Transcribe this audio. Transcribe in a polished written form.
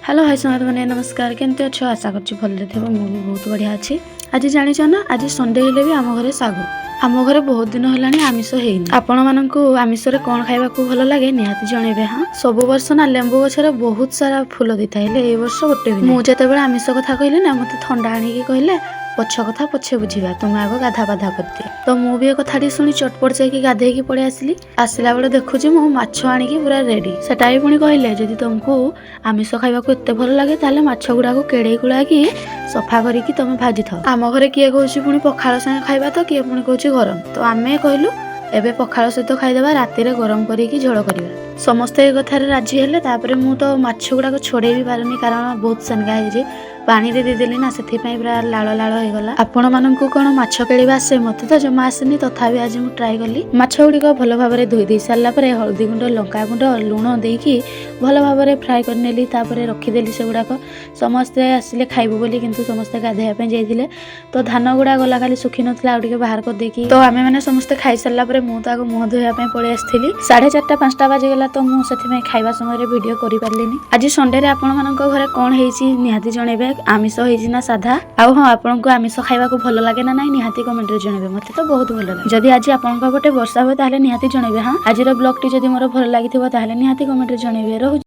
Hello hi समाज मैंने नमस्कार केमती अच्छे आशा कर भले थे मु भी बहुत बढ़िया अच्छी। आज जानिच ना आज संडे हेले भी आम घरे सागु आम घरे बहुत दिन है आमिष होनी। आपण मानक आमिष कौन खावा भल लगे निहाती जनइबे। हाँ सब वर्ष ना लेंबू गछरे बहुत सारा फूल देता है ए वर्ष गोटे भी मुझे आमिष कथा कहले ना मत थंडा आनिकी कहले पछ कथा पछे बुझा तुम आग गाधा बाधा करदिए। तो मु भी कथाटी शुणी चटपट जाकि गाधेकी पड़े आसली। आसला बेले देखुची मु माछ आनिकी पूरा रेडी। सेटा भी पुणी कहले जदि तुमको आमिष खाइबाकू एते भल लगे ताले माछ गुड़ाक केड़े कुड़ाकी सफा करिकी तुम भाजी थाओ। आम घरे किए कहूची पुणी पखाल संगे खाइबा तो किए पुणी कहूची गरम। तो आमे कहलु एबे पखाल सहित खाइदेबा राति रे गरम करिकी झोल करिबा। समस्ते ए कथारे राजी हेले। तापरे मु तो माछ गुड़ाक छोड़े भी पारुनी कारण बहुत सेनगा हे पानी रे देदेली ना से पूरा लाल लाल हो गला। आपण मानकू कौन माछ केलिबा आसे मते तो जमा आसेनी तथापि आज मु ट्राई कली। माछ गुड़िक भल भाव धोई दे सारा पर हल्दी गुंड लंका गुंड लुण देकी भल भाव फ्राए कर नेली। तापर रखीदेली से गुड़ाक समस्ते आसिले खाइबु बोली किंतु समस्ते गाधेया जाइए। तो धान गुड़ा गला खाली सुखी नथिला आ टिके बाहर कर देकी। तो आमे माने समस्ते खाई सारा पर मु ताको मुह धोया पे पळे आस्थिली। 4:30 5टा बाजी गला तो मु सेथि खाइबा समय रे वीडियो करि पारलिनी। आज संडे रे आपण मानक घरे कोन हेची निहाती जणेबे। आमिष होइछि ना साधा आ हाँ आपन को आमिष खाइबा को भल लागे ना नहीं निहाती कमेंट रे जणेबे। मते तो बहुत भल लागे। जदि आज आपन को बटे वर्षा हो ताले निहाती जणेबे। हाँ आज रो ब्लॉग टी जदि मोर भल लागिथिबो ताले निहाती कमेंट रे जणेबे।